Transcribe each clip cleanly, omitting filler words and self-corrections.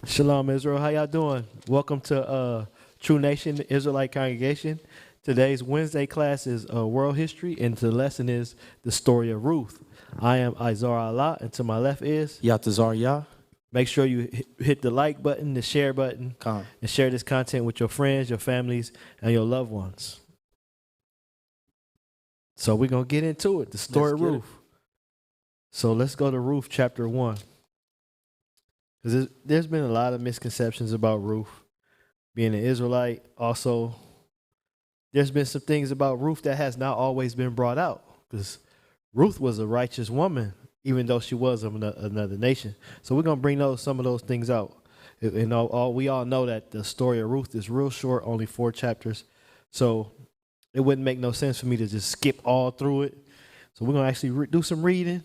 Shalom, Israel. How y'all doing? Welcome to True Nation Israelite Congregation. Today's Wednesday class is World History, and the lesson is the Story of Ruth. I am Izar Allah, and to my left is Yatazar Yah. make sure you hit the like button, the share button, and share this content with your friends, your families, and your loved ones. So we're going to get into it, the Story of Ruth. So let's go to Ruth chapter 1. Because there's been a lot of misconceptions about Ruth being an Israelite. Also, there's been some things about Ruth that has not always been brought out. Because Ruth was a righteous woman, even though she was of another nation. So we're going to bring some of those things out. And we all know that the story of Ruth is real short, only 4 chapters. So it wouldn't make no sense for me to just skip all through it. So we're going to actually do some reading,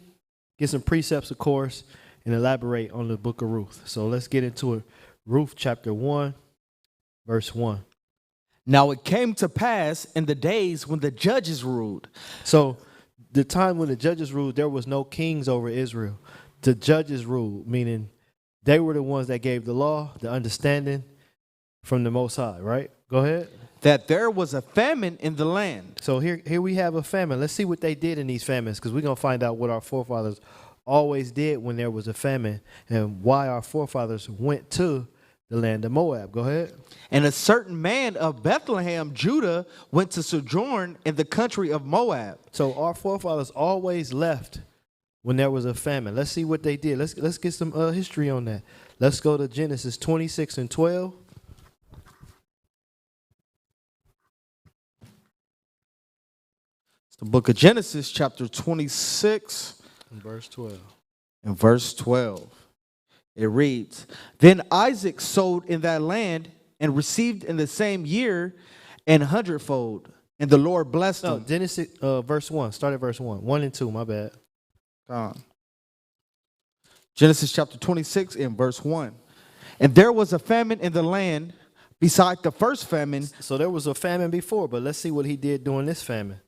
get some precepts, of course, and elaborate on the book of Ruth. So let's get into it. Ruth chapter 1, verse 1. Now it came to pass in the days when the judges ruled. So the time when the judges ruled, there was no kings over Israel. The judges ruled, meaning they were the ones that gave the law, the understanding from the Most High, right? Go ahead. That there was a famine in the land. So here we have a famine. Let's see what they did in these famines, because we're going to find out what our forefathers always did when there was a famine and why our forefathers went to the land of Moab. Go ahead. And a certain man of Bethlehem, Judah, went to sojourn in the country of Moab. So our forefathers always left when there was a famine. Let's see what they did. Let's get some history on that. Let's go to Genesis 26 and 12. It's the book of Genesis, chapter 26. Verse 12. In verse 12, it reads, Then Isaac sowed in that land and received in the same year an hundredfold, and the Lord blessed him. Genesis, verse 1. Start at verse 1. 1 and 2, my bad. Genesis chapter 26 and verse 1. And there was a famine in the land beside the first famine. So there was a famine before, but let's see what he did during this famine.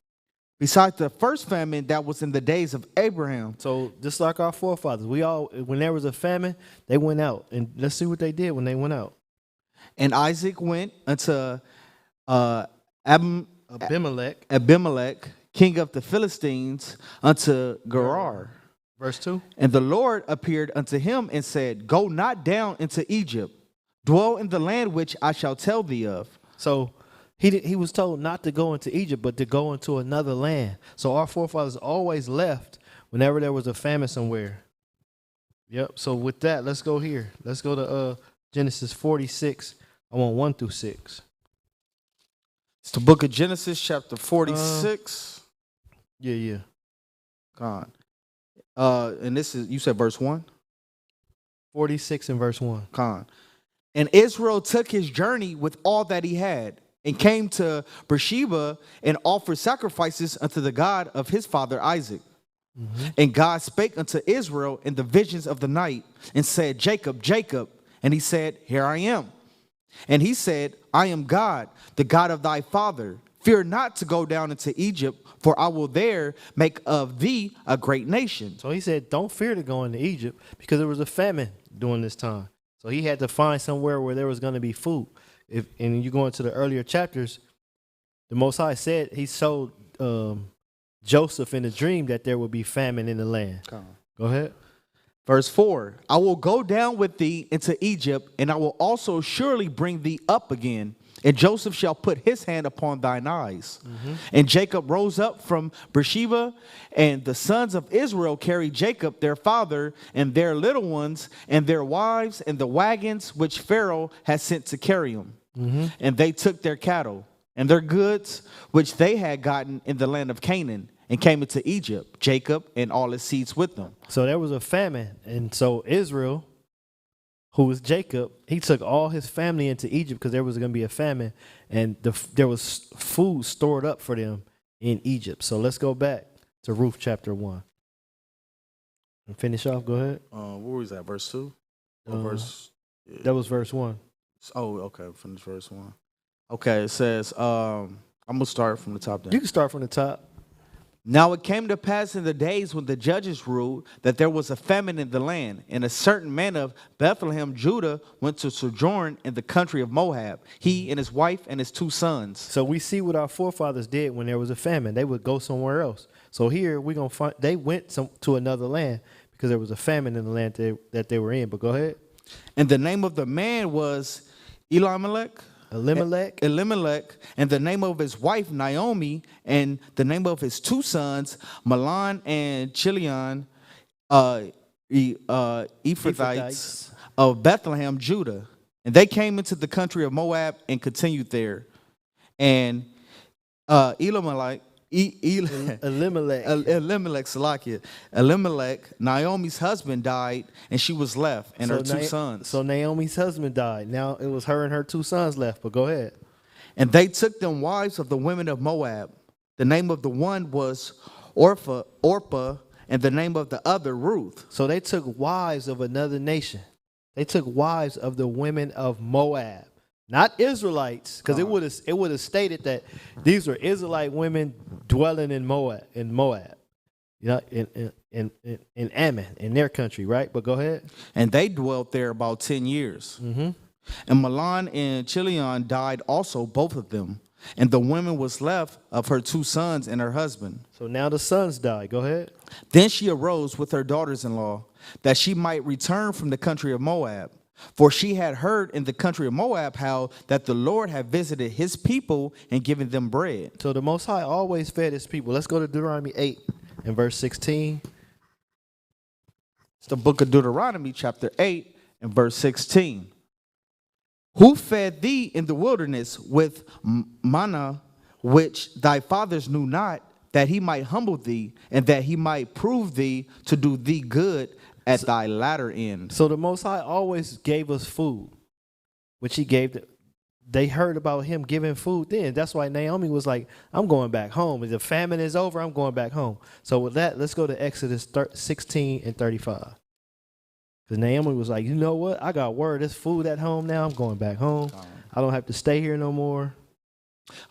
Beside the first famine that was in the days of Abraham. So just like our forefathers, when there was a famine, they went out. And let's see what they did when they went out. And Isaac went unto Abimelech, king of the Philistines, unto Gerar. Verse 2. And the Lord appeared unto him and said, Go not down into Egypt, dwell in the land which I shall tell thee of. So he was told not to go into Egypt, but to go into another land. So our forefathers always left whenever there was a famine somewhere. Yep. So with that, let's go here. Let's go to Genesis 46. I want 1 through 6. It's the book of Genesis, chapter 46. Yeah. God. And this is, you said verse 1? 46 and verse 1. Con. And Israel took his journey with all that he had, and came to Beersheba and offered sacrifices unto the God of his father Isaac. Mm-hmm. And God spake unto Israel in the visions of the night and said, Jacob, Jacob. And he said, Here I am. And he said, I am God, the God of thy father. Fear not to go down into Egypt, for I will there make of thee a great nation. So he said, don't fear to go into Egypt, because there was a famine during this time. So he had to find somewhere where there was going to be food. And you go into the earlier chapters, the Most High said he showed Joseph in a dream that there would be famine in the land. Go ahead. Verse 4, I will go down with thee into Egypt, and I will also surely bring thee up again. And Joseph shall put his hand upon thine eyes. Mm-hmm. And Jacob rose up from Beersheba, and the sons of Israel carried Jacob, their father, and their little ones, and their wives, and the wagons which Pharaoh had sent to carry them. Mm-hmm. And they took their cattle and their goods, which they had gotten in the land of Canaan, and came into Egypt, Jacob and all his seeds with them. So there was a famine, and so Israel, who was Jacob, he took all his family into Egypt because there was going to be a famine, and there was food stored up for them in Egypt. So let's go back to Ruth chapter 1. And finish off, go ahead. Where was that, verse 2? Yeah. That was verse 1. Oh, okay, finish verse 1. Okay, it says, I'm going to start from the top then. You can start from the top. Now it came to pass in the days when the judges ruled that there was a famine in the land, and a certain man of Bethlehem, Judah, went to sojourn in the country of Moab, he and his wife and his 2 sons. So we see what our forefathers did when there was a famine. They would go somewhere else. So here we're going to find they went to another land because there was a famine in the land that they were in. But go ahead. And the name of the man was Elimelech, and the name of his wife Naomi, and the name of his 2 sons Mahlon and Chilion, Ephrathites of Bethlehem, Judah. And they came into the country of Moab and continued there. And Elimelech, Naomi's husband died, and she was left, and her 2 sons. So Naomi's husband died. Now it was her and her 2 sons left. But go ahead. And they took them wives of the women of Moab. The name of the one was Orpah, and the name of the other Ruth. So they took wives of another nation. They took wives of the women of Moab. Not Israelites, because it would have stated that these were Israelite women dwelling in Moab, you know, in Ammon, in their country, right? But go ahead. And they dwelt there about 10 years. Mm-hmm. And Mahlon and Chilion died also, both of them. And the woman was left of her 2 sons and her husband. So now the sons died. Go ahead. Then she arose with her daughters-in-law, that she might return from the country of Moab. For she had heard in the country of Moab how that the Lord had visited his people and given them bread. So the Most High always fed his people. Let's go to Deuteronomy 8 and verse 16. It's the book of Deuteronomy, chapter 8 and verse 16. Who fed thee in the wilderness with manna, which thy fathers knew not, that he might humble thee, and that he might prove thee to do thee good at thy latter end. So the Most High always gave us food, which he gave. They heard about him giving food then. That's why Naomi was like, I'm going back home. If the famine is over, I'm going back home. So with that, let's go to Exodus 16 and 35. Because Naomi was like, you know what? I got word. There's food at home now. I'm going back home. I don't have to stay here no more.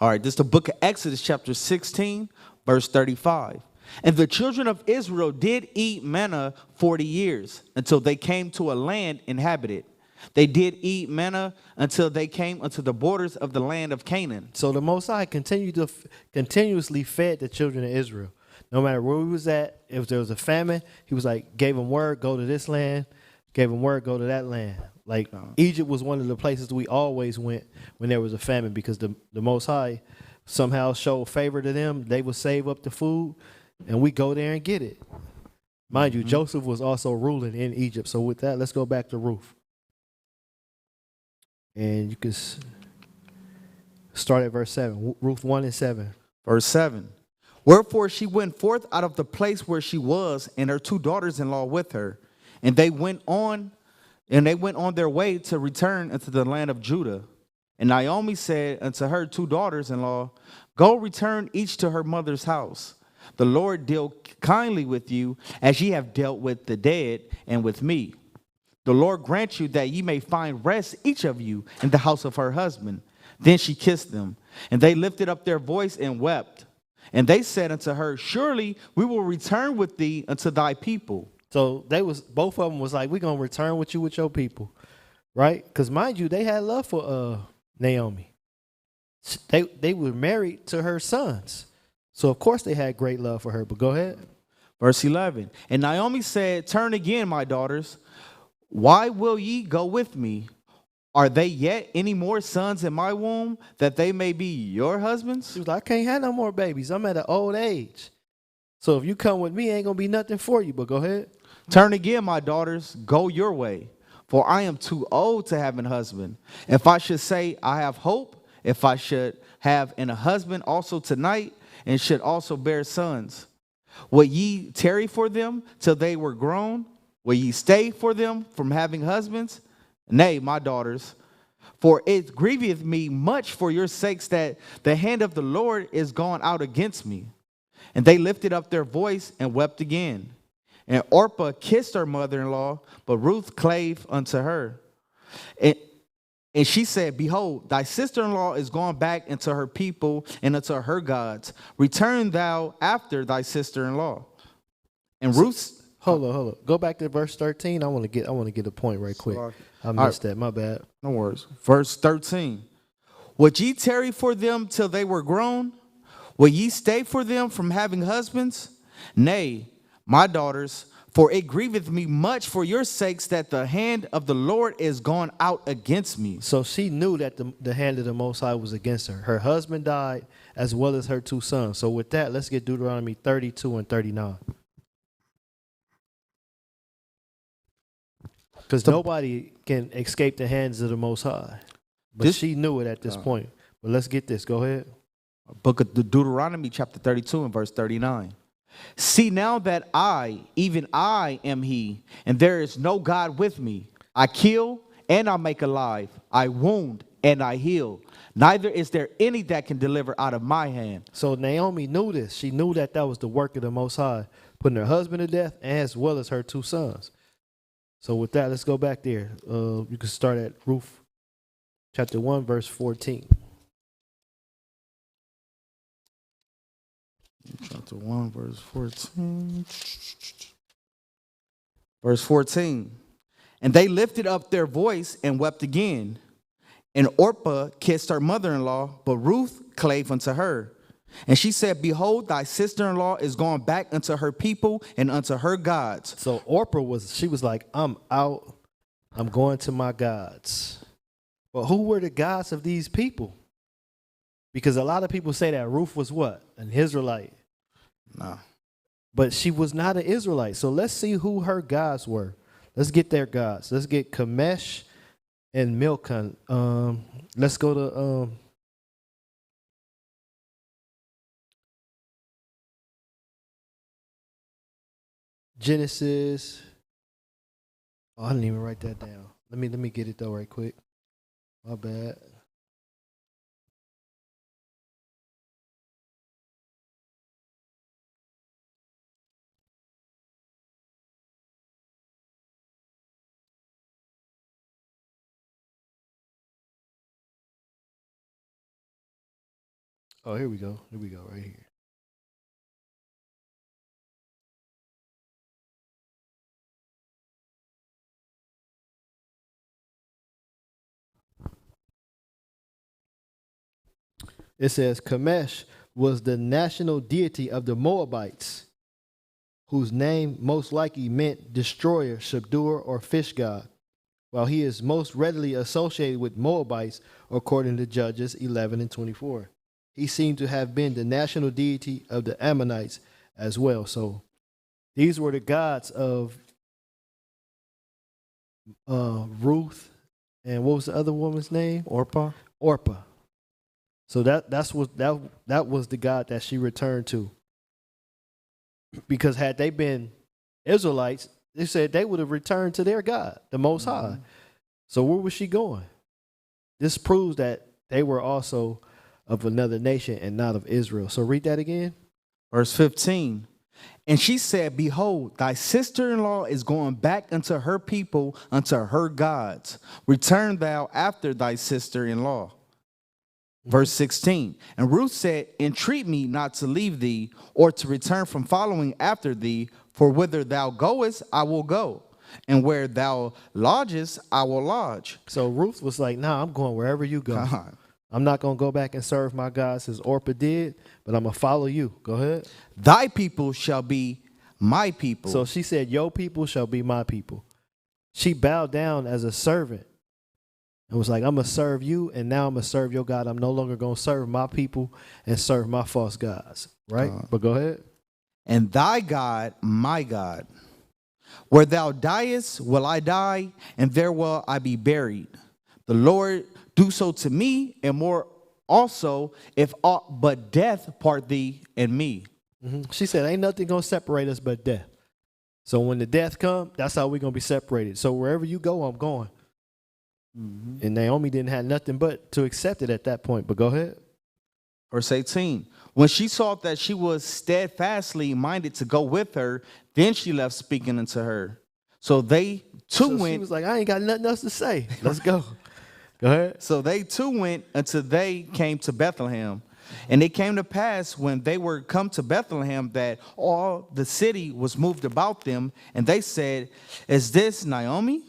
All right, this is the book of Exodus, chapter 16, verse 35. And the children of Israel did eat manna 40 years until they came to a land inhabited. They did eat manna until they came unto the borders of the land of Canaan. So the Most High continuously fed the children of Israel. No matter where we was at, if there was a famine, he was like, gave them word, go to this land, gave them word, go to that land. Like Egypt was one of the places we always went when there was a famine, because the Most High somehow showed favor to them. They would save up the food, and we go there and get it. Mind you, Joseph was also ruling in Egypt. So with that, let's go back to Ruth. And you can start at verse 7. Ruth 1 and 7. Verse 7. Wherefore she went forth out of the place where she was, and her 2 daughters-in-law with her. And they went on their way to return into the land of Judah. And Naomi said unto her 2 daughters-in-law, Go return each to her mother's house. The Lord deal kindly with you, as ye have dealt with the dead and with me. The Lord grant you that ye may find rest, each of you, in the house of her husband. Then she kissed them, and they lifted up their voice and wept. And they said unto her, Surely we will return with thee unto thy people. So both of them was like, we're going to return with you with your people, right? Because mind you, they had love for Naomi. They were married to her sons. So, of course, they had great love for her. But go ahead. Verse 11. And Naomi said, Turn again, my daughters. Why will ye go with me? Are they yet any more sons in my womb, that they may be your husbands? She was like, I can't have no more babies. I'm at an old age. So if you come with me, ain't going to be nothing for you. But go ahead. Turn again, my daughters. Go your way. For I am too old to have an husband. If I should say I have hope, if I should have a husband also tonight, and should also bear sons, will ye tarry for them till they were grown? Will ye stay for them from having husbands? Nay, my daughters, for it grieveth me much for your sakes that the hand of the Lord is gone out against me. And they lifted up their voice and wept again. And Orpah kissed her mother-in-law, but Ruth clave unto her. And she said, behold, thy sister-in-law is gone back into her people and into her gods. Return thou after thy sister-in-law. And Ruth, Hold on. Go back to verse 13. I want to get a point right quick. I missed that. My bad. no worries. Verse 13. Would ye tarry for them till they were grown? Will ye stay for them from having husbands? Nay, my daughters, for it grieveth me much for your sakes that the hand of the Lord is gone out against me. So she knew that the hand of the Most High was against her. Her husband died as well as her 2 sons. So with that, let's get Deuteronomy 32 and 39. Because nobody can escape the hands of the Most High. But she knew it at this point. But let's get this. Go ahead. Book of Deuteronomy chapter 32 and verse 39. See now that I, even I, am he, and there is no God with me. I kill and I make alive. I wound and I heal. Neither is there any that can deliver out of my hand. So Naomi knew this. She knew that was the work of the Most High, putting her husband to death as well as her 2 sons. So with that, let's go back there. You can start at Ruth chapter 1, verse 14. Chapter 1, verse 14. Verse 14. And they lifted up their voice and wept again. And Orpah kissed her mother-in-law, but Ruth clave unto her. And she said, behold, thy sister-in-law is gone back unto her people and unto her gods. So Orpah was like, I'm out. I'm going to my gods. But who were the gods of these people? Because a lot of people say that Ruth was what? An Israelite. No. But she was not an Israelite. So let's see who her gods were. Let's get their gods. Let's get Kamesh and Milcah. Let's go to Genesis. Oh, I didn't even write that down. Let me get it though right quick. My bad. Oh, here we go. Here we go, right here. It says Kamesh was the national deity of the Moabites, whose name most likely meant destroyer, subduer, or fish god, while he is most readily associated with Moabites, according to Judges 11 and 24. He seemed to have been the national deity of the Ammonites as well. So these were the gods of Ruth, and what was the other woman's name? Orpah. So that was the God that she returned to. Because had they been Israelites, they said they would have returned to their God, the Most High. So where was she going? This proves that they were also of another nation and not of Israel. So read that again. Verse 15. And she said, behold, thy sister-in-law is going back unto her people, unto her gods. Return thou after thy sister-in-law. Verse 16. And Ruth said, entreat me not to leave thee, or to return from following after thee, for whither thou goest, I will go, and where thou lodgest, I will lodge. So Ruth was like, nah, I'm going wherever you go. God. I'm not going to go back and serve my gods as Orpah did, but I'm going to follow you. Go ahead. Thy people shall be my people. So she said, your people shall be my people. She bowed down as a servant and was like, I'm going to serve you, and now I'm going to serve your God. I'm no longer going to serve my people and serve my false gods. Right? But go ahead. And thy God, my God. Where thou diest, will I die, and there will I be buried. The Lord do so to me, and more also, if aught but death part thee and me. She said, ain't nothing going to separate us but death. So when the death comes, that's how we're going to be separated. So wherever you go, I'm going. And Naomi didn't have nothing but to accept it at that point. But go ahead. Verse 18. When she saw that she was steadfastly minded to go with her, then she left speaking unto her. So they two went. She was like, I ain't got nothing else to say. Let's go. Go ahead. So they too went until they came to Bethlehem. And it came to pass when they were come to Bethlehem that all the city was moved about them. And they said, is this Naomi?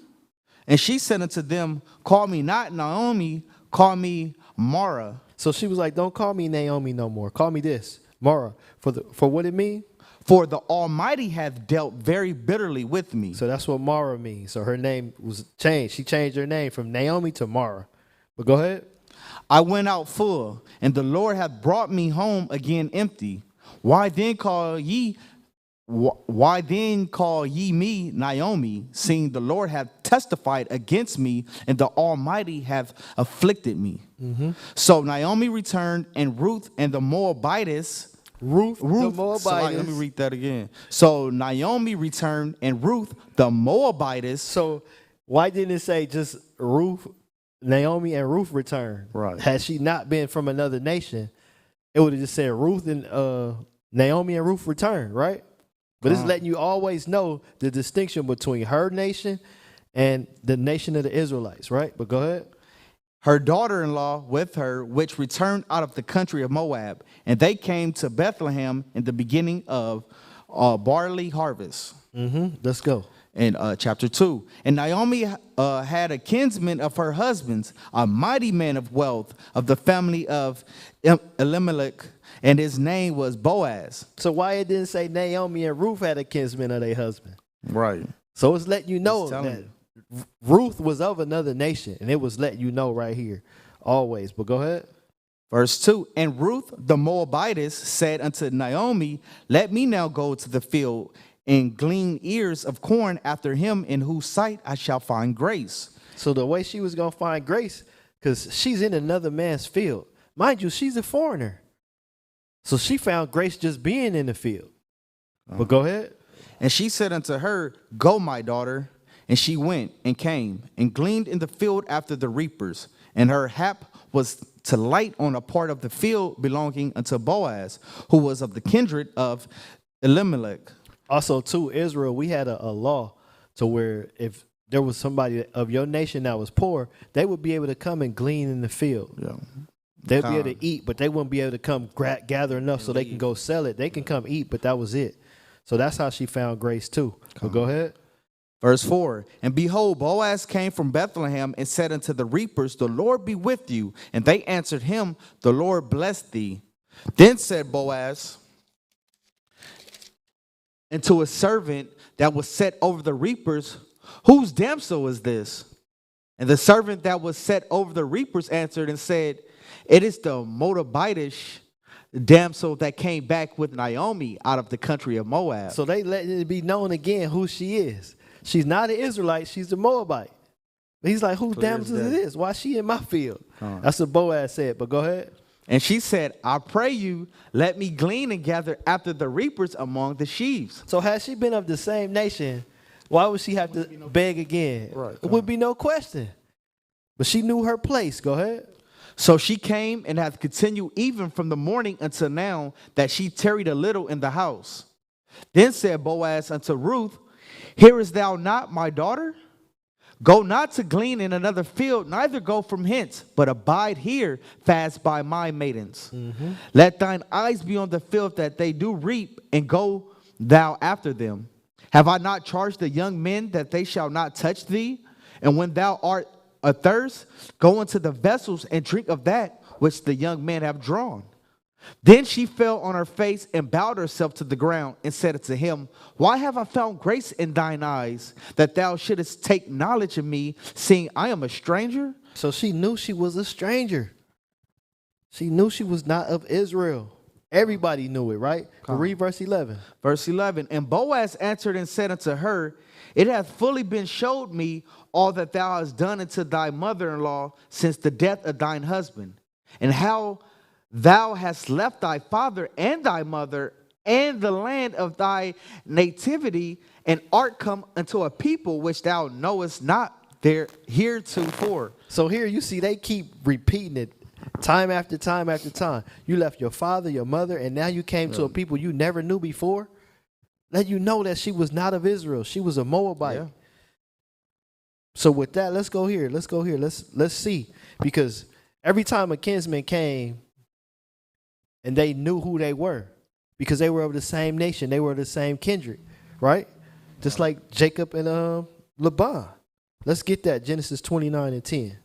And she said unto them, call me not Naomi, call me Mara. So she was like, don't call me Naomi no more. Call me this, Mara. For what it mean? For the Almighty hath dealt very bitterly with me. So that's what Mara means. So her name was changed. She changed her name from Naomi to Mara. But go ahead. I went out full, and the Lord hath brought me home again empty. Why then call ye me Naomi, seeing the Lord hath testified against me, and the Almighty hath afflicted me? So Naomi returned, and Ruth and the Moabitess. Ruth the Moabitess. Let me read that again. So Naomi returned, and Ruth the Moabitess. So why didn't it say just Ruth, Naomi and Ruth returned? Right. Had she not been from another nation, it would have just said Ruth and Naomi and Ruth returned, right? But it's letting you always know the distinction between her nation and the nation of the Israelites, right? But go ahead. Her daughter-in-law with her, which returned out of the country of Moab. And they came to Bethlehem in the beginning of barley harvest. Let's go. In chapter 2. And Naomi had a kinsman of her husband's, a mighty man of wealth, of the family of Elimelech, and his name was Boaz. So why it didn't say Naomi and Ruth had a kinsman of their husband? Right. So it's letting you know that Ruth was of another nation, and it was letting you know right here, always. But go ahead. Verse 2, and Ruth the Moabitess said unto Naomi, let me now go to the field and glean ears of corn after him in whose sight I shall find grace. So the way she was going to find grace, because she's in another man's field. Mind you, she's a foreigner. So she found grace just being in the field. But go ahead. And she said unto her, go, my daughter. And she went and came and gleaned in the field after the reapers. And her hap was to light on a part of the field belonging unto Boaz, who was of the kindred of Elimelech. Also, too, Israel, we had a law to where if there was somebody of your nation that was poor, they would be able to come and glean in the field. Yeah. They'd be able to eat, but they wouldn't be able to come gather enough so they can go sell it. They can come eat, but that was it. So that's how she found grace too. But go ahead. Verse 4, and behold, Boaz came from Bethlehem and said unto the reapers, the Lord be with you. And they answered him, the Lord bless thee. Then said Boaz unto a servant that was set over the reapers, whose damsel is this? And the servant that was set over the reapers answered and said, it is the Moabitish damsel that came back with Naomi out of the country of Moab. So they let it be known again who she is. She's not an Israelite, she's a Moabite. But he's like, whose damsel is this? Why is she in my field? That's what Boaz said, but go ahead. And she said, I pray you, let me glean and gather after the reapers among the sheaves. So had she been of the same nation, why would she have to beg again? Right. It would be no question. But she knew her place. Go ahead. So she came and hath continued even from the morning until now, that she tarried a little in the house. Then said Boaz unto Ruth, hearest thou not, my daughter? Go not to glean in another field, neither go from hence, but abide here fast by my maidens. Let thine eyes be on the field that they do reap, and go thou after them. Have I not charged the young men that they shall not touch thee? And when thou art athirst, go into the vessels and drink of that which the young men have drawn. Then she fell on her face and bowed herself to the ground and said unto him, why have I found grace in thine eyes, that thou shouldest take knowledge of me, seeing I am a stranger? So she knew she was a stranger. She knew she was not of Israel. Everybody knew it, right? Read verse 11. Verse 11, and Boaz answered and said unto her, it hath fully been showed me all that thou hast done unto thy mother-in-law since the death of thine husband, and how thou hast left thy father and thy mother and the land of thy nativity, and art come unto a people which thou knowest not there heretofore. So here you see they keep repeating it time after time after time. You left your father, your mother, and now you came to a people you never knew before. Let you know that she was not of Israel. She was a Moabite. Yeah. So with that, let's go here. Let's see. Because every time a kinsman came and they knew who they were, because they were of the same nation, they were of the same kindred, right? Just like Jacob and Laban. Let's get that, Genesis 29 and 10.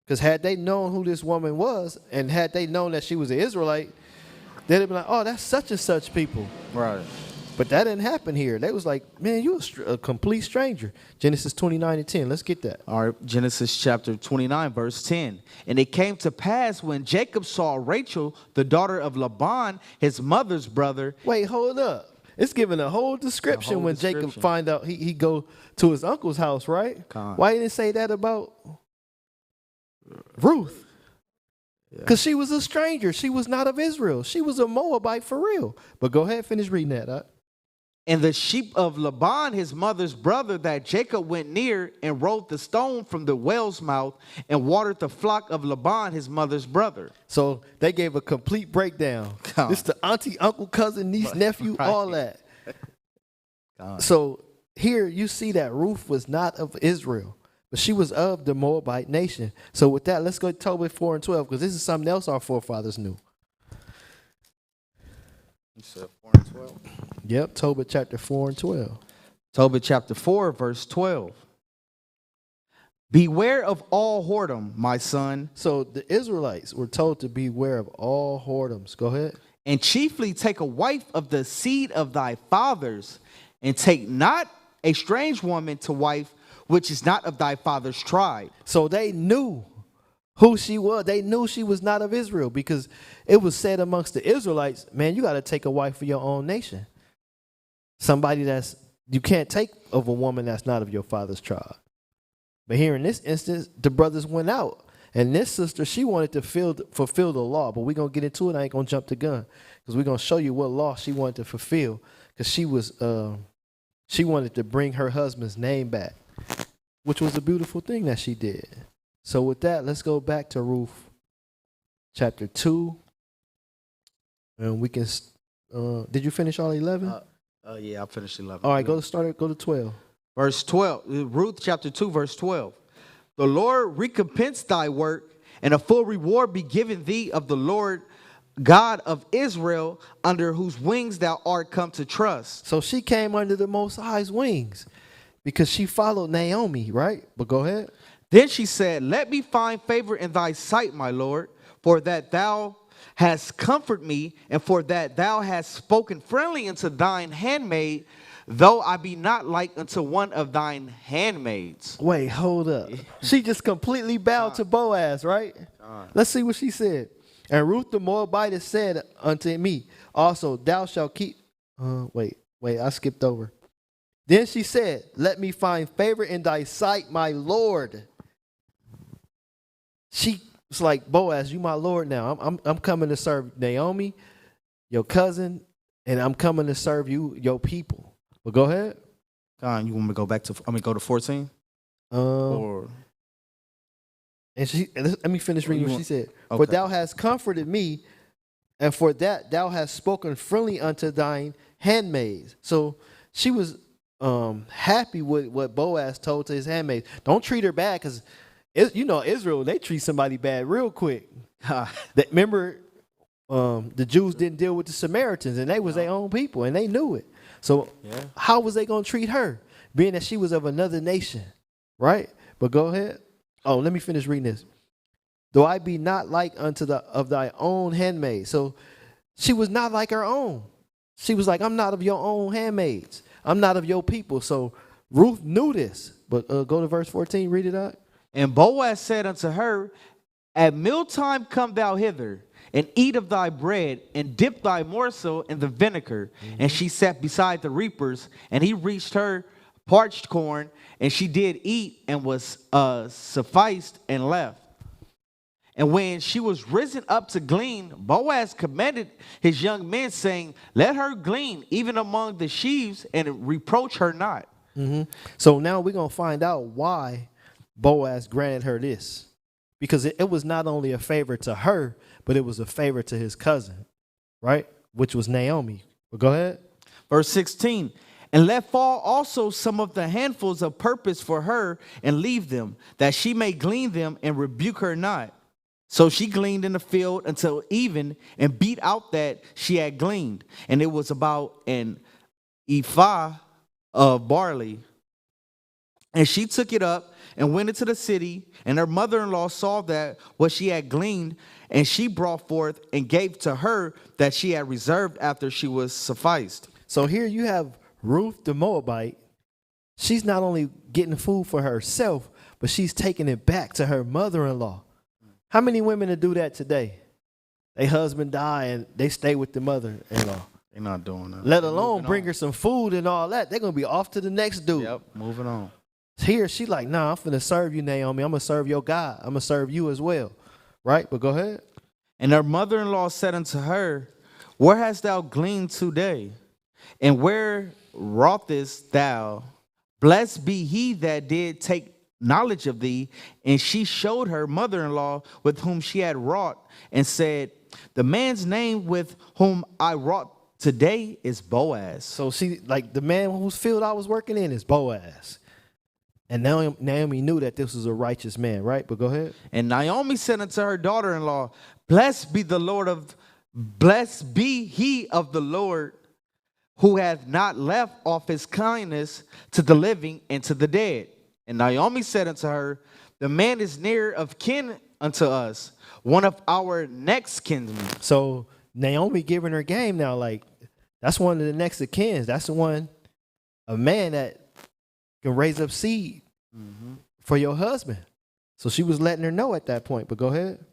Because had they known who this woman was, and had they known that she was an Israelite, they'd have been like, oh, that's such and such people. Right. But that didn't happen here. They was like, man, you a complete stranger. Genesis 29 and 10. Let's get that. All right, Genesis chapter 29, verse 10. And it came to pass when Jacob saw Rachel, the daughter of Laban, his mother's brother. Wait, hold up. It's giving a whole description when Jacob find out he go to his uncle's house, right? Why didn't it say that about Ruth? Because she was a stranger. She was not of Israel. She was a Moabite for real. But go ahead, finish reading that. And the sheep of Laban, his mother's brother, that Jacob went near and rolled the stone from the well's mouth and watered the flock of Laban, his mother's brother. So they gave a complete breakdown. This the auntie, uncle, cousin, niece, nephew, right. All that. So here you see that Ruth was not of Israel, but she was of the Moabite nation. So with that, let's go to Tobit 4 and 12, because this is something else our forefathers knew. You said 4 and 12? Yep, Tobit chapter 4 and 12. Tobit chapter 4, verse 12. Beware of all whoredom, my son. So the Israelites were told to beware of all whoredoms. Go ahead. And chiefly take a wife of the seed of thy fathers, and take not a strange woman to wife, which is not of thy father's tribe. So they knew who she was. They knew she was not of Israel, because it was said amongst the Israelites, man, you got to take a wife for your own nation. Somebody you can't take of a woman that's not of your father's tribe. But here in this instance, the brothers went out. And this sister, she wanted to fulfill the law. But we're going to get into it. I ain't going to jump the gun, because we're going to show you what law she wanted to fulfill. Because she wanted to bring her husband's name back, which was a beautiful thing that she did. So with that, let's go back to Ruth chapter 2. And we can, did you finish all 11? Yeah, I finished 11. All right, go to 12. Verse 12, Ruth chapter 2, verse 12. The Lord recompense thy work, and a full reward be given thee of the Lord God of Israel, under whose wings thou art come to trust. So she came under the Most High's wings because she followed Naomi, right? But go ahead. Then she said, let me find favor in thy sight, my Lord, for that thou hast comforted me, and for that thou hast spoken friendly unto thine handmaid, though I be not like unto one of thine handmaids. Wait, hold up. She just completely bowed to Boaz, right? Let's see what she said. And Ruth the Moabitess said unto me, also, thou shalt keep. Wait, I skipped over. Then she said, let me find favor in thy sight, my Lord. She was like, Boaz, you my Lord now. I'm coming to serve Naomi, your cousin, and I'm coming to serve you, your people. Well, go ahead. You want me to go back to, go to 14? Or... And let me finish reading what she said. Okay. For thou hast comforted me, and for that thou hast spoken friendly unto thine handmaids. So she was happy with what Boaz told to his handmaids. Don't treat her bad, because Israel, they treat somebody bad real quick. Remember, the Jews didn't deal with the Samaritans, and they was their own people, and they knew it. So how was they going to treat her, being that she was of another nation, right? But go ahead. Oh, let me finish reading this. Though I be not like unto of thy own handmaid. So she was not like her own. She was like, I'm not of your own handmaids. I'm not of your people. So Ruth knew this. But go to verse 14, read it out. And Boaz said unto her, at mealtime come thou hither, and eat of thy bread, and dip thy morsel in the vinegar. And she sat beside the reapers, and he reached her parched corn, and she did eat, and was sufficed, and left. And when she was risen up to glean, Boaz commanded his young men, saying, let her glean even among the sheaves, and reproach her not. So now we're going to find out why Boaz granted her this. Because it was not only a favor to her, but it was a favor to his cousin, right? Which was Naomi. But go ahead. Verse 16. And let fall also some of the handfuls of purpose for her, and leave them, that she may glean them, and rebuke her not. So she gleaned in the field until even, and beat out that she had gleaned. And it was about an ephah of barley. And she took it up and went into the city, and her mother-in-law saw that what she had gleaned, and she brought forth and gave to her that she had reserved after she was sufficed. So here you have Ruth the Moabite. She's not only getting food for herself, but she's taking it back to her mother-in-law. How many women do that today? Their husband die and they stay with the mother-in-law. They're not doing that. Let alone bring her some food and all that. They're going to be off to the next dude. Yep, moving on. Here, she like, nah, I'm finna serve you, Naomi. I'm going to serve your God. I'm going to serve you as well. Right? But go ahead. And her mother-in-law said unto her, where hast thou gleaned today? And where wroughtest thou? Blessed be he that did take knowledge of thee. And she showed her mother-in-law with whom she had wrought, and said, the man's name with whom I wrought today is Boaz. So she, like, the man whose field I was working in is Boaz. And now Naomi knew that this was a righteous man, right? But go ahead. And Naomi said unto her daughter-in-law, blessed be he of the Lord, who hath not left off his kindness to the living and to the dead. And Naomi said unto her, the man is near of kin unto us, one of our next kinsmen. So Naomi giving her game now, like, that's one of the next of kins. That's the one, a man that can raise up seed for your husband. So she was letting her know at that point, but go ahead.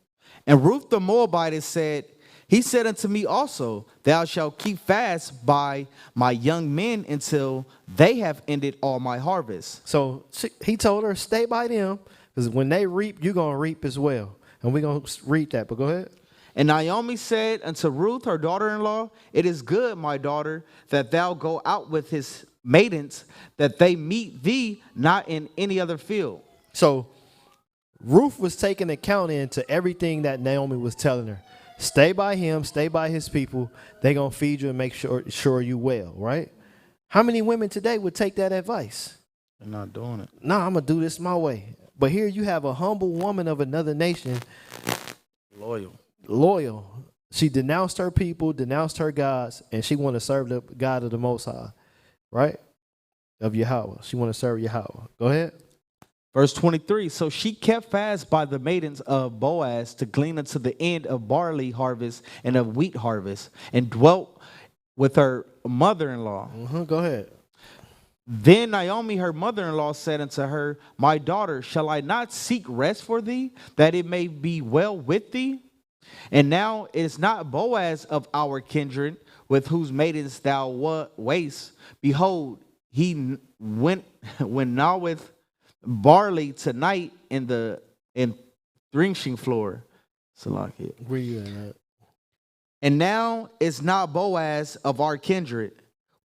And Ruth the Moabitess said, he said unto me also, thou shalt keep fast by my young men until they have ended all my harvest. So he told her, stay by them, because when they reap, you're going to reap as well. And we're going to read that, but go ahead. And Naomi said unto Ruth, her daughter-in-law, it is good, my daughter, that thou go out with his maidens, that they meet thee not in any other field. So Ruth was taking account into everything that Naomi was telling her. Stay by him, stay by his people. They're going to feed you and make sure you well, right? How many women today would take that advice? They're not doing it. No, I'm going to do this my way. But here you have a humble woman of another nation. Loyal. She denounced her people, denounced her gods, and she want to serve the God of the Most High, right? Of Yahweh. She want to serve Yahweh. Go ahead. Verse 23, so she kept fast by the maidens of Boaz to glean unto the end of barley harvest and of wheat harvest, and dwelt with her mother-in-law. Go ahead. Then Naomi, her mother-in-law, said unto her, my daughter, shall I not seek rest for thee, that it may be well with thee? And now it is not Boaz of our kindred, with whose maidens thou wast. Behold, he went gnaweth barley tonight in threshing floor. Salakia. Where you at? And now is not Boaz of our kindred,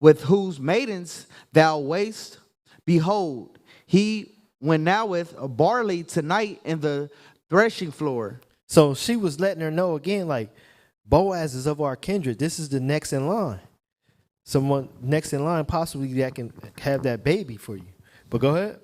with whose maidens thou wast. Behold, he went gnaweth barley tonight in the threshing floor. So she was letting her know again, like, Boaz is of our kindred. This is the next in line. Someone next in line possibly that can have that baby for you. But go ahead.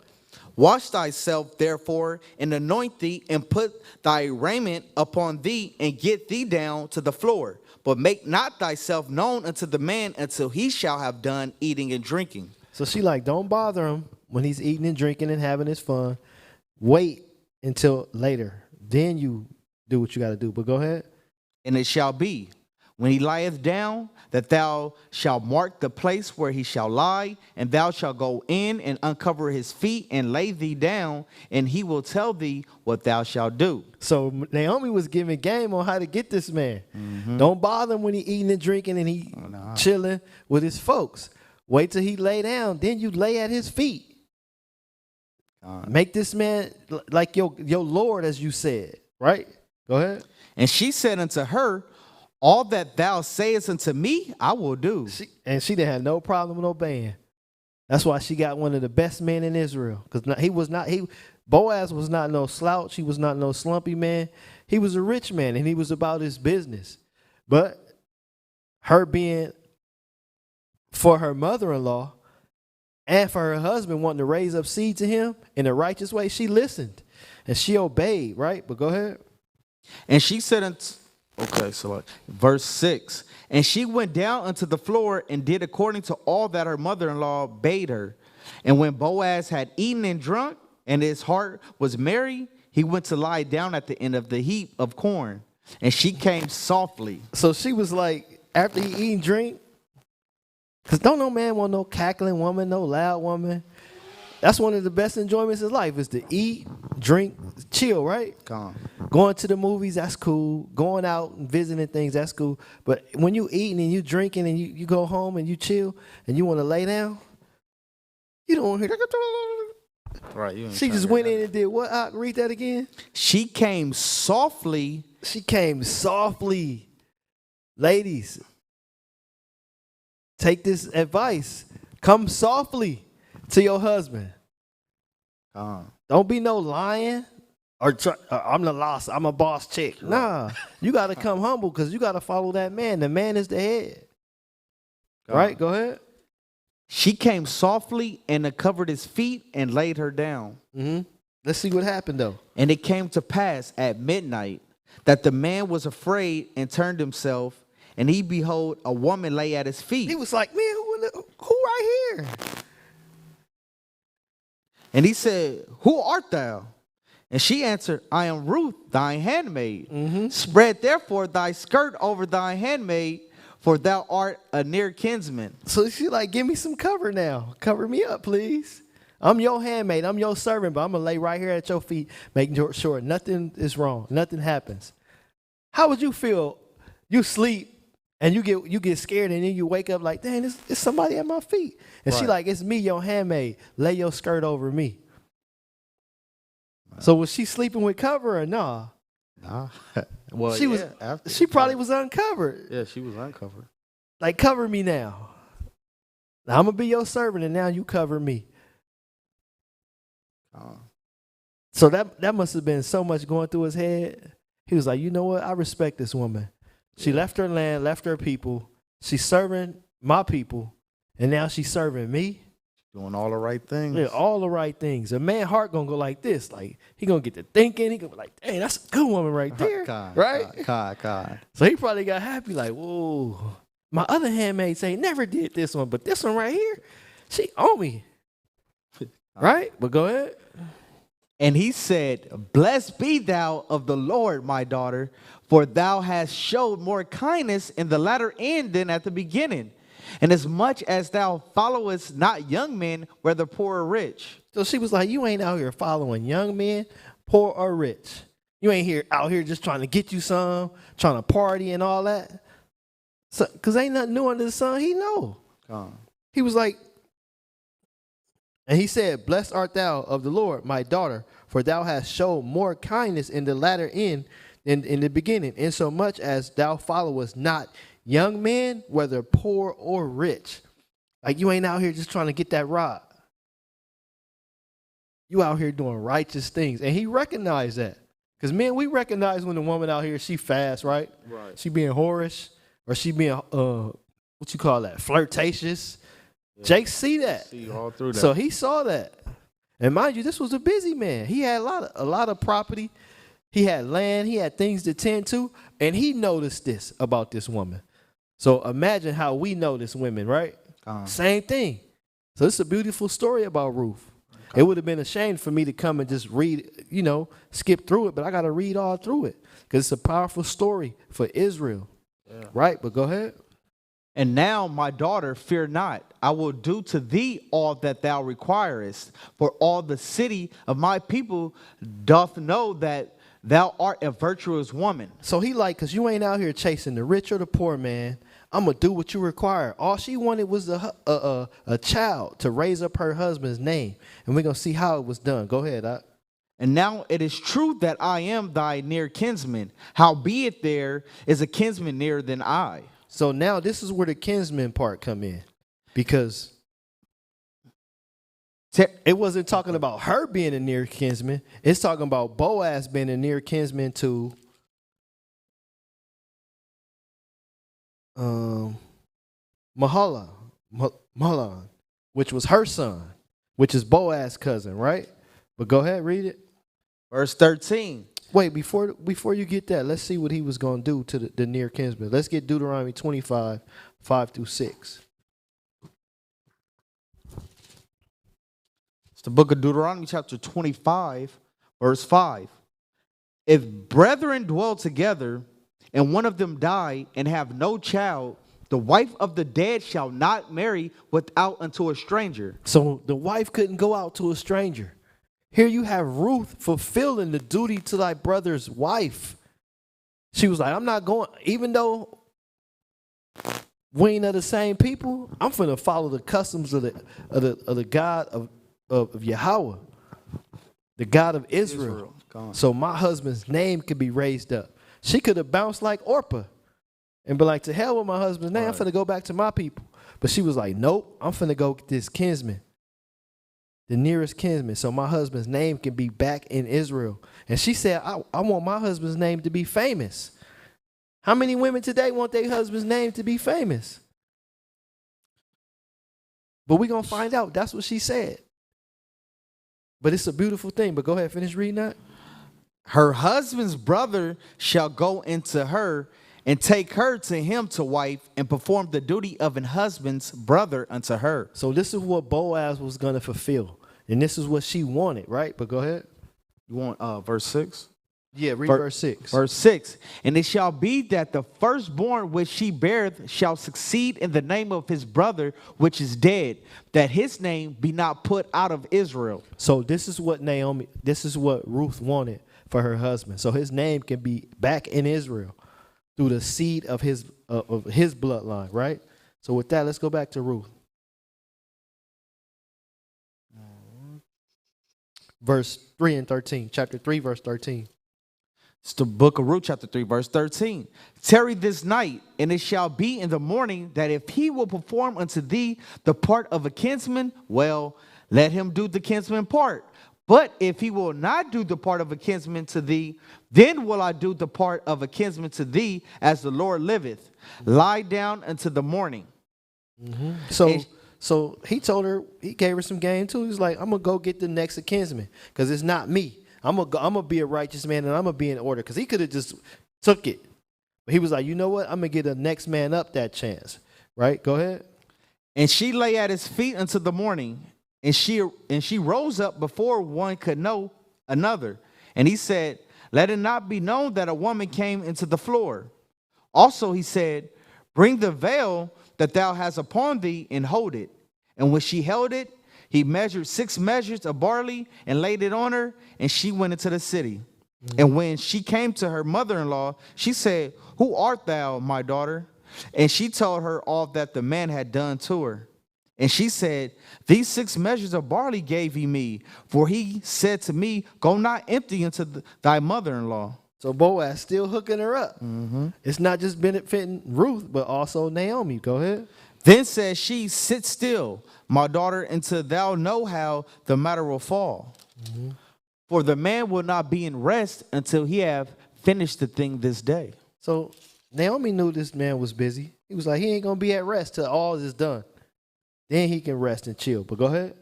Wash thyself, therefore, and anoint thee, and put thy raiment upon thee, and get thee down to the floor. But make not thyself known unto the man until he shall have done eating and drinking. So she like, don't bother him when he's eating and drinking and having his fun. Wait until later. Then you do what you got to do. But go ahead. And it shall be, when he lieth down, that thou shalt mark the place where he shall lie, and thou shalt go in and uncover his feet and lay thee down, and he will tell thee what thou shalt do. So Naomi was giving game on how to get this man. Don't bother him when he eating and drinking and he chilling with his folks. Wait till he lay down, then you lay at his feet. Make this man like your Lord, as you said, right? Go ahead. And she said unto her, all that thou sayest unto me, I will do. She didn't have no problem with obeying. That's why she got one of the best men in Israel. Because Boaz was not no slouch. He was not no slumpy man. He was a rich man, and he was about his business. But her being for her mother-in-law, and for her husband wanting to raise up seed to him in a righteous way, she listened and she obeyed, right? But go ahead. And she said, okay, so like verse 6. And she went down unto the floor and did according to all that her mother-in-law bade her. And when Boaz had eaten and drunk, and his heart was merry, he went to lie down at the end of the heap of corn. And she came softly. So she was like, after he eat and drink, because don't no man want no cackling woman, no loud woman. That's one of the best enjoyments of life is to eat, drink, chill, right? Calm. Going to the movies, that's cool. Going out and visiting things, that's cool. But when you eating and you drinking and you go home and you chill and you want to lay down, you don't want to hear that. Right. She just went in and did what? Read that again. She came softly. She came softly. Ladies, take this advice. Come softly to your husband. Don't be no lion or I'm the lost. I'm a boss chick. Nah, you got to come humble because you got to follow that man. The man is the head. Right? Go ahead. She came softly and uncovered his feet and laid her down. Mm-hmm. Let's see what happened though. And it came to pass at midnight that the man was afraid and turned himself, and he behold a woman lay at his feet. He was like, man, who right here? And he said, who art thou? And she answered, I am Ruth, thy handmaid. Mm-hmm. Spread therefore thy skirt over thy handmaid, for thou art a near kinsman. So she like, give me some cover now. Cover me up, please. I'm your handmaid. I'm your servant, but I'm going to lay right here at your feet, making sure nothing is wrong. Nothing happens. How would you feel? You sleep and you get scared and then you wake up like, dang, it's somebody at my feet. And she like, it's me, your handmaid. Lay your skirt over me. So was she sleeping with cover or nah? Nah. Well, she probably was uncovered. Yeah, she was uncovered. Like, cover me now. I'm going to be your servant and now you cover me. So that must have been so much going through his head. He was like, you know what? I respect this woman. She left her land, left her people. She's serving my people, and now she's serving me. Doing all the right things. Yeah, all the right things. A man's heart gonna go like this. Like, he gonna get to thinking. He gonna be like, dang, that's a good woman right there. Right? God. So he probably got happy like, whoa. My other handmaids ain't never did this one, but this one right here, she owe me. Right? But go ahead. And he said, blessed be thou of the Lord, my daughter, for thou hast showed more kindness in the latter end than at the beginning. And as much as thou followest not young men, whether poor or rich. So she was like, you ain't out here following young men, poor or rich. You ain't out here just trying to get you some, trying to party and all that. So, because ain't nothing new under the sun. He know. He was like, and he said, blessed art thou of the Lord, my daughter, for thou hast showed more kindness in the latter end than in the beginning, insomuch as thou followest not young men, whether poor or rich. Like, you ain't out here just trying to get that rod. You out here doing righteous things. And he recognized that. Because, man, we recognize when the woman out here, she fast, right? Right. She being whorish, or she being, what you call that, flirtatious. Yeah. Jake see that. See all through that. So he saw that. And mind you, this was a busy man. He had a lot of property. He had land. He had things to tend to. And he noticed this about this woman. So imagine how we notice women, right? Same thing. So it's a beautiful story about Ruth. It would have been a shame for me to come and just read, skip through it. But I got to read all through it because it's a powerful story for Israel. Yeah. Right? But go ahead. And now, my daughter, fear not. I will do to thee all that thou requirest. For all the city of my people doth know that thou art a virtuous woman. So he like, because you ain't out here chasing the rich or the poor, man. I'm going to do what you require. All she wanted was a child to raise up her husband's name. And we're going to see how it was done. Go ahead, Doc. And now it is true that I am thy near kinsman. Howbeit there is a kinsman nearer than I. So now this is where the kinsman part come in, because it wasn't talking about her being a near kinsman. It's talking about Boaz being a near kinsman to Mahalan, which was her son, which is Boaz's cousin, right? But go ahead, read it. Verse 13. Wait, before you get that, let's see what he was going to do to the near kinsman. Let's get Deuteronomy 25, 5 through 6. It's the book of Deuteronomy chapter 25, verse 5. If brethren dwell together, and one of them die and have no child, the wife of the dead shall not marry without unto a stranger. So the wife couldn't go out to a stranger. Here you have Ruth fulfilling the duty to thy brother's wife. She was like, I'm not going, even though we ain't of the same people, I'm finna follow the customs of the God of Yahweh, the God of Israel. So my husband's name could be raised up. She could have bounced like Orpah and be like, to hell with my husband's name. Right. I'm finna go back to my people. But she was like, nope, I'm finna go get this kinsman, the nearest kinsman, so my husband's name can be back in Israel. And she said, I want my husband's name to be famous. How many women today want their husband's name to be famous? But we're going to find out. That's what she said. But it's a beautiful thing. But go ahead, finish reading that. Her husband's brother shall go into her and take her to him to wife and perform the duty of an husband's brother unto her. So this is what Boaz was going to fulfill. And this is what she wanted, right? But go ahead. You want verse 6? Yeah, read verse 6. Verse 6. And it shall be that the firstborn which she beareth shall succeed in the name of his brother which is dead, that his name be not put out of Israel. So this is what Ruth wanted for her husband. So his name can be back in Israel through the seed of his bloodline, right? So with that, let's go back to Ruth. Verse 3 and 13, chapter 3, verse 13. It's the book of Ruth, chapter 3, verse 13. Tarry this night, and it shall be in the morning that if he will perform unto thee the part of a kinsman, well, let him do the kinsman part. But if he will not do the part of a kinsman to thee, then will I do the part of a kinsman to thee, as the Lord liveth. Lie down until the morning. Mm-hmm. So he told her, he gave her some game too. He's like, I'm going to go get the next of kinsman because it's not me. I'm gonna be a righteous man and I'm going to be in order, because he could have just took it. But he was like, you know what? I'm going to get the next man up that chance. Right? Go ahead. And she lay at his feet until the morning. And she rose up before one could know another. And he said, let it not be known that a woman came into the floor. Also he said, bring the veil that thou hast upon thee and hold it. And when she held it, he measured 6 measures of barley and laid it on her, and she went into the city. Mm-hmm. And when she came to her mother-in-law, she said, who art thou, my daughter? And she told her all that the man had done to her. And she said, these 6 measures of barley gave he me, for he said to me, go not empty into thy mother-in-law. So Boaz still hooking her up. Mm-hmm. It's not just benefiting Ruth, but also Naomi. Go ahead. Then said she, sit still, my daughter, until thou know how the matter will fall. Mm-hmm. For the man will not be in rest until he have finished the thing this day. So Naomi knew this man was busy. He was like, he ain't going to be at rest till all is done. Then he can rest and chill. But go ahead.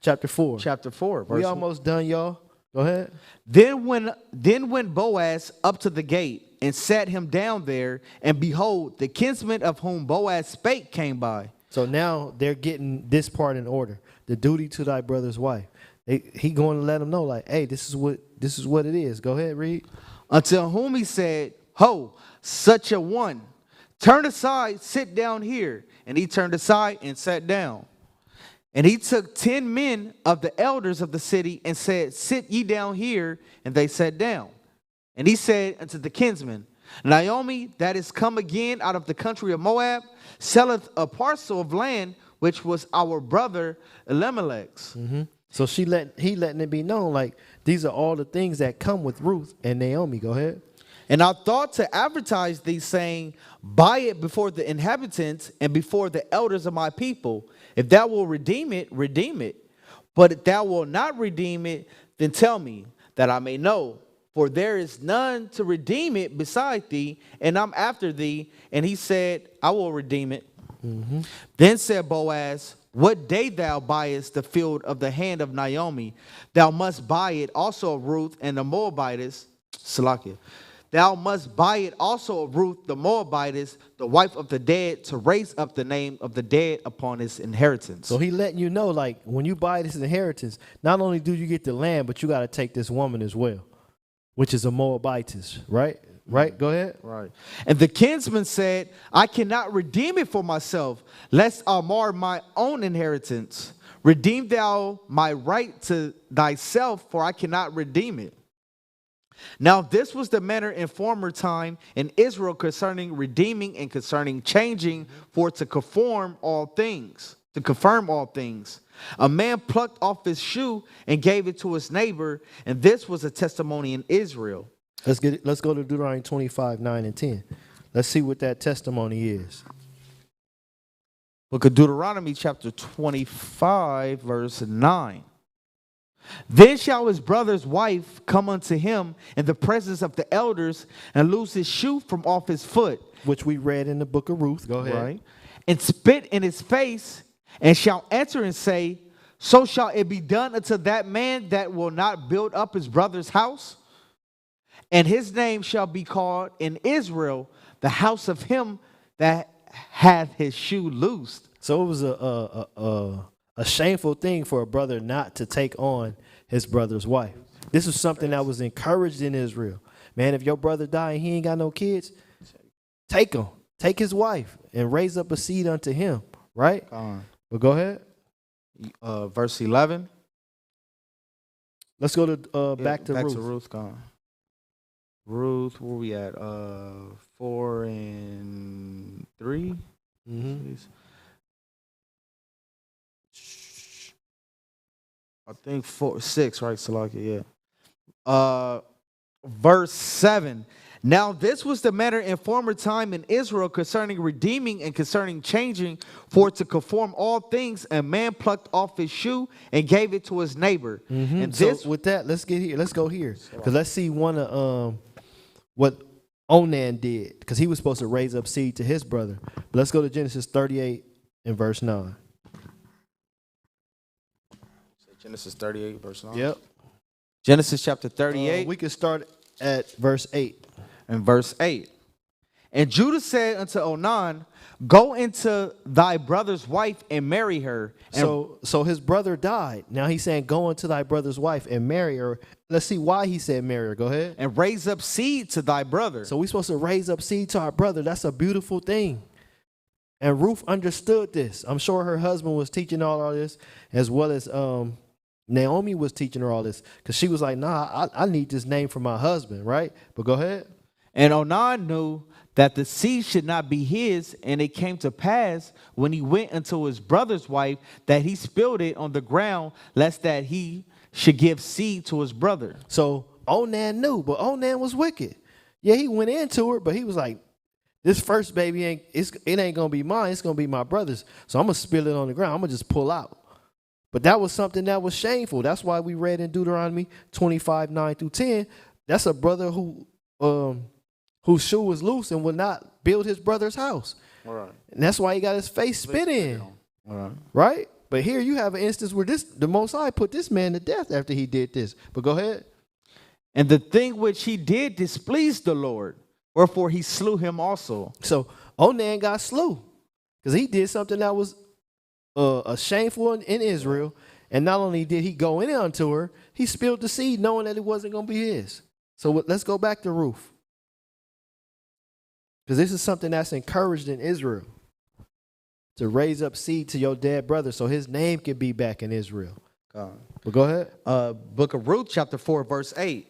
Chapter 4. Chapter 4. We almost done, y'all. Go ahead. Then went Boaz up to the gate and sat him down there, and behold, the kinsman of whom Boaz spake came by. So now they're getting this part in order. The duty to thy brother's wife. He going to let them know, like, hey, this is what it is. Go ahead, read. Until whom he said, ho, such a one, turn aside, sit down here. And he turned aside and sat down. And he took 10 men of the elders of the city and said, sit ye down here. And they sat down. And he said unto the kinsman, Naomi, that is come again out of the country of Moab, selleth a parcel of land which was our brother Elimelech's. Mm-hmm. So he letting it be known, like, these are all the things that come with Ruth and Naomi. Go ahead. And I thought to advertise thee, saying, buy it before the inhabitants and before the elders of my people. If thou wilt redeem it, redeem it. But if thou wilt not redeem it, then tell me, that I may know. For there is none to redeem it beside thee, and I'm after thee. And he said, I will redeem it. Mm-hmm. Then said Boaz, what day thou buyest the field of the hand of Naomi, thou must buy it also of Ruth and the Moabitess, Salakia. Thou must buy it also of Ruth the Moabitess, the wife of the dead, to raise up the name of the dead upon his inheritance. So he letting you know, like, when you buy this inheritance, not only do you get the land, but you got to take this woman as well, which is a Moabitess, right? Right? Go ahead. Right. And the kinsman said, I cannot redeem it for myself, lest I mar my own inheritance. Redeem thou my right to thyself, for I cannot redeem it. Now this was the manner in former time in Israel concerning redeeming and concerning changing, for to confirm all things. A man plucked off his shoe and gave it to his neighbor, and this was a testimony in Israel. Let's go to Deuteronomy 25, 9 and 10. Let's see what that testimony is. Book of Deuteronomy chapter 25, verse 9. Then shall his brother's wife come unto him in the presence of the elders and loose his shoe from off his foot. Which we read in the book of Ruth. Go ahead. Right. And spit in his face, and shall answer and say, so shall it be done unto that man that will not build up his brother's house. And his name shall be called in Israel the house of him that hath his shoe loosed. So it was a shameful thing for a brother not to take on his brother's wife. This was something that was encouraged in Israel. Man, if your brother died and he ain't got no kids, take him. Take his wife and raise up a seed unto him, right? But go ahead. Verse 11. Let's go to back to Ruth. Ruth, Ruth, where we at? 4 and 3. Mm-hmm. I think 6, right, Salakia? Yeah. Verse 7. Now this was the matter in former time in Israel concerning redeeming and concerning changing, for to conform all things, a man plucked off his shoe and gave it to his neighbor. Mm-hmm. And so with that, let's go here. Because let's see one of what Onan did, because he was supposed to raise up seed to his brother. But let's go to Genesis 38 and verse 9. Genesis 38, verse 9. Yep. Genesis chapter 38. We can start at verse 8. And verse 8. And Judah said unto Onan, go into thy brother's wife and marry her. And so his brother died. Now he's saying, go into thy brother's wife and marry her. Let's see why he said marry her. Go ahead. And raise up seed to thy brother. So we're supposed to raise up seed to our brother. That's a beautiful thing. And Ruth understood this. I'm sure her husband was teaching all this, as well as Naomi was teaching her all this, because she was like, nah, I need this name for my husband, right? But go ahead. And Onan knew that the seed should not be his, and it came to pass when he went unto his brother's wife that he spilled it on the ground, lest that he should give seed to his brother. So Onan knew, but Onan was wicked. Yeah, he went into her, but he was like, this first baby it ain't gonna be mine, it's gonna be my brother's. So I'm gonna spill it on the ground. I'm gonna just pull out. But that was something that was shameful. That's why we read in Deuteronomy 25, 9 through 10. That's a brother whose shoe was loose and would not build his brother's house. All right. And that's why he got his face spit in. All right. Right? But here you have an instance where the Most High put this man to death after he did this. But go ahead. And the thing which he did displeased the Lord, wherefore he slew him also. So Onan got slew because he did something that was a shameful in Israel. And not only did he go in unto her, he spilled the seed knowing that it wasn't going to be his. So let's go back to Ruth. Because this is something that's encouraged in Israel, to raise up seed to your dead brother so his name can be back in Israel. But go ahead. Book of Ruth, chapter 4, verse 8.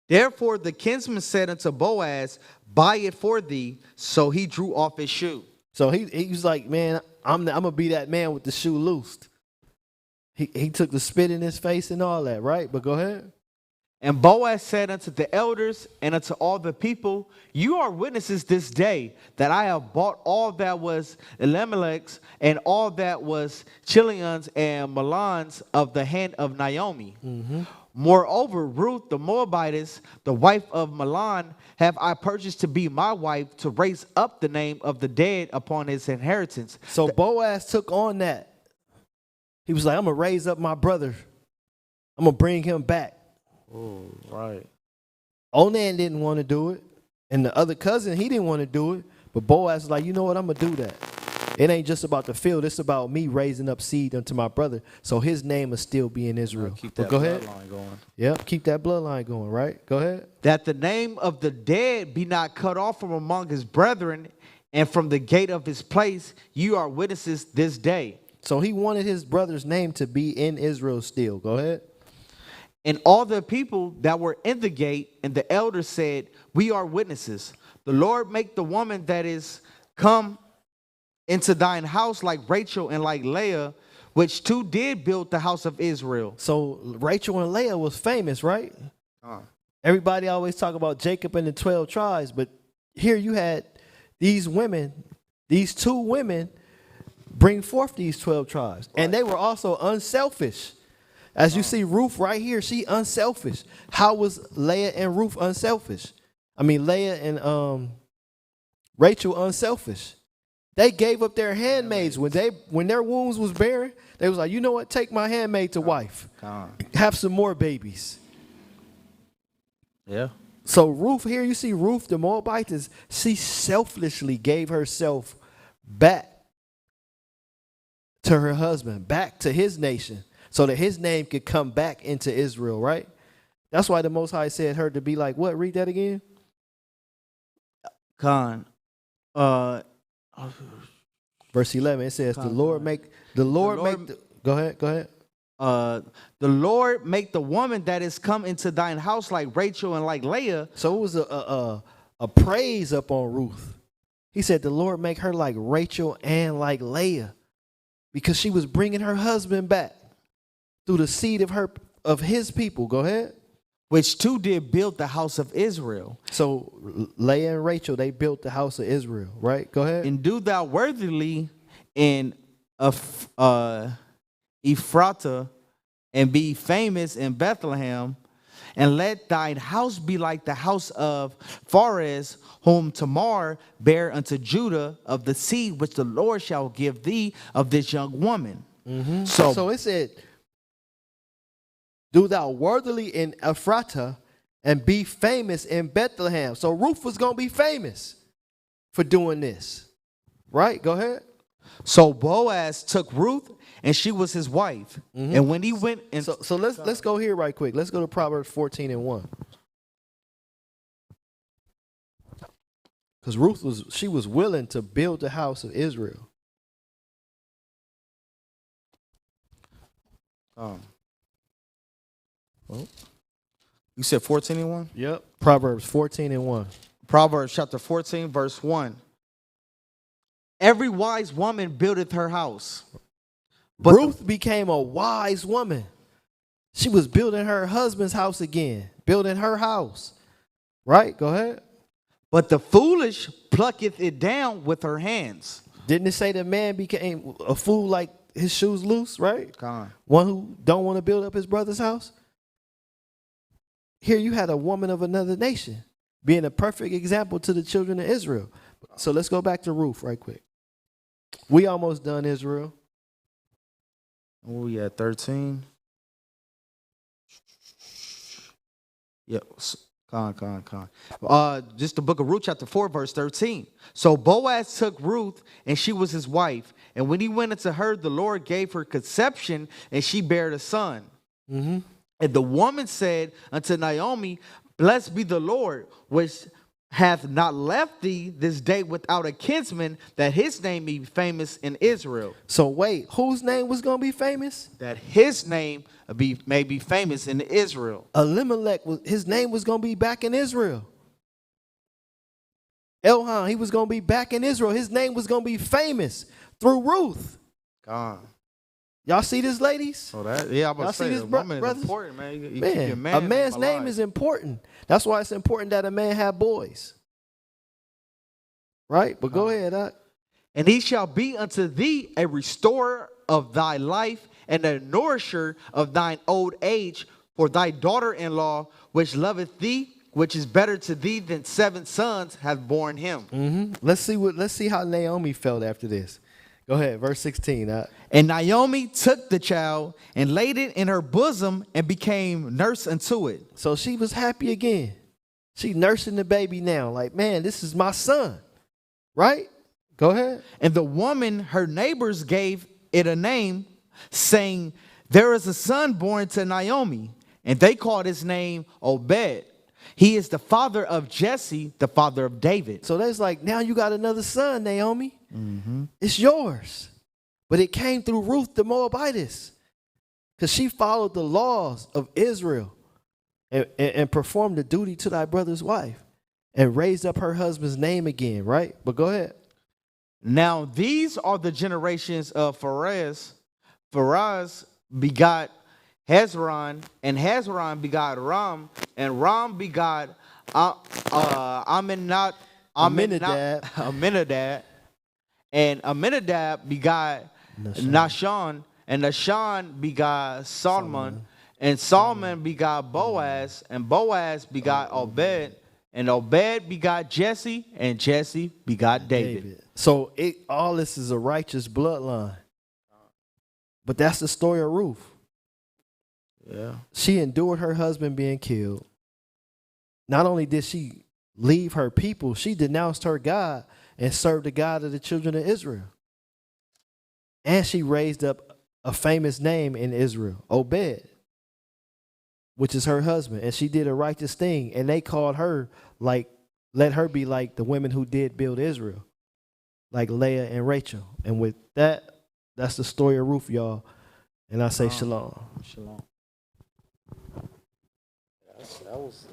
Therefore the kinsman said unto Boaz, buy it for thee. So he drew off his shoe. So he was like, man, I'm going to be that man with the shoe loosed. He took the spit in his face and all that, right? But go ahead. And Boaz said unto the elders and unto all the people, you are witnesses this day that I have bought all that was Elimelech's and all that was Chilion's and Mahlon's of the hand of Naomi. Mm-hmm. Moreover, Ruth the Moabitess, the wife of Mahlon, have I purchased to be my wife, to raise up the name of the dead upon his inheritance. So Boaz took on that. He was like, I'm going to raise up my brother. I'm going to bring him back. Oh, right. Onan didn't want to do it. And the other cousin, he didn't want to do it. But Boaz was like, you know what? I'm going to do that. It ain't just about the field. It's about me raising up seed unto my brother. So his name will still be in Israel. Keep that go ahead. bloodline going. Yep, keep that bloodline going, right? Go ahead. That the name of the dead be not cut off from among his brethren, and from the gate of his place you are witnesses this day. So he wanted his brother's name to be in Israel still. Go ahead. And all the people that were in the gate and the elders said, we are witnesses. The Lord make the woman that is come into thine house like Rachel and like Leah, which two did build the house of Israel. So Rachel and Leah was famous, right? Everybody always talk about Jacob and the 12 tribes, but here you had these women, these two women, bring forth these 12 tribes. Right. And they were also unselfish. As you see Ruth right here, she unselfish. How was Leah and Ruth unselfish? I mean, Leah and Rachel unselfish. They gave up their handmaids when their wombs was barren. They was like, you know what? Take my handmaid to wife. Have some more babies. Yeah. So Ruth, here you see Ruth, the Moabitess, she selflessly gave herself back to her husband, back to his nation, so that his name could come back into Israel, right? That's why the Most High said her to be like, what? Read that again. Verse 11, it says, go ahead. The Lord make the woman that is come into thine house like Rachel and like Leah. So it was a praise up on Ruth. He said the Lord make her like Rachel and like Leah, because she was bringing her husband back through the seed of his people. Go ahead. Which two did build the house of Israel. So Leah and Rachel, they built the house of Israel, right? Go ahead. And do thou worthily in Ephratah, and be famous in Bethlehem, and let thine house be like the house of Pharez, whom Tamar bare unto Judah, of the seed which the Lord shall give thee of this young woman. Mm-hmm. So it said, do thou worthily in Ephratah, and be famous in Bethlehem. So Ruth was going to be famous for doing this, right? Go ahead. So Boaz took Ruth, and she was his wife. Mm-hmm. And when he went and so let's go here right quick. Let's go to Proverbs 14:1. Because Ruth was willing to build the house of Israel. You said 14:1? Yep. Proverbs 14:1. Proverbs chapter 14, verse 1. Every wise woman buildeth her house. But Ruth became a wise woman. She was building her husband's house again, building her house. Right? Go ahead. But the foolish plucketh it down with her hands. Didn't it say the man became a fool like his shoes loose, right? God. One who don't want to build up his brother's house. Here you had a woman of another nation being a perfect example to the children of Israel. So let's go back to Ruth right quick. We almost done, Israel. Oh, yeah, 13. Yep. Just the book of Ruth, chapter 4, verse 13. So Boaz took Ruth, and she was his wife. And when he went into her, the Lord gave her conception, and she bare a son. Mm-hmm. And the woman said unto Naomi, blessed be the Lord, which hath not left thee this day without a kinsman, that his name be famous in Israel. So wait, whose name was going to be famous? That his name may be famous in Israel. Elimelech, his name was going to be back in Israel. Elhan, he was going to be back in Israel. His name was going to be famous through Ruth. God. Y'all see this, ladies? Oh, that, yeah, I'm about to say, this, woman brothers? is important, man. You Man, keep your man a man's name is important. That's why it's important that a man have boys. Right? But go ahead, Doc. And he shall be unto thee a restorer of thy life, and a nourisher of thine old age, for thy daughter-in-law, which loveth thee, which is better to thee than 7 sons, hath borne him. Mm-hmm. Let's see how Naomi felt after this. Go ahead, verse 16. And Naomi took the child and laid it in her bosom and became nurse unto it. So she was happy again. She nursing the baby now. Like, man, this is my son. Right? Go ahead. And the woman, her neighbors, gave it a name, saying, there is a son born to Naomi. And they called his name Obed. He is the father of Jesse, the father of David. So that's like, now you got another son, Naomi. It's yours. But it came through Ruth the Moabitess, because she followed the laws of Israel and performed the duty to thy brother's wife and raised up her husband's name again, right? But go ahead. Now these are the generations of Pharez. Pharez begot Hezron, and Hezron begot Ram, and Ram begot Aminadab, and Aminadab begot Nahshon, and Nahshon begot Salmon, and Salmon begot Boaz, and Boaz begot Obed, and Obed begot Jesse, and Jesse begot David. So all this is a righteous bloodline. But that's the story of Ruth. Yeah. She endured her husband being killed. Not only did she leave her people, she denounced her God and served the God of the children of Israel. And she raised up a famous name in Israel, Obed, which is her husband. And she did a righteous thing. And they called her, like, let her be like the women who did build Israel, like Leah and Rachel. And with that, that's the story of Ruth, y'all. And I say shalom. Shalom. That was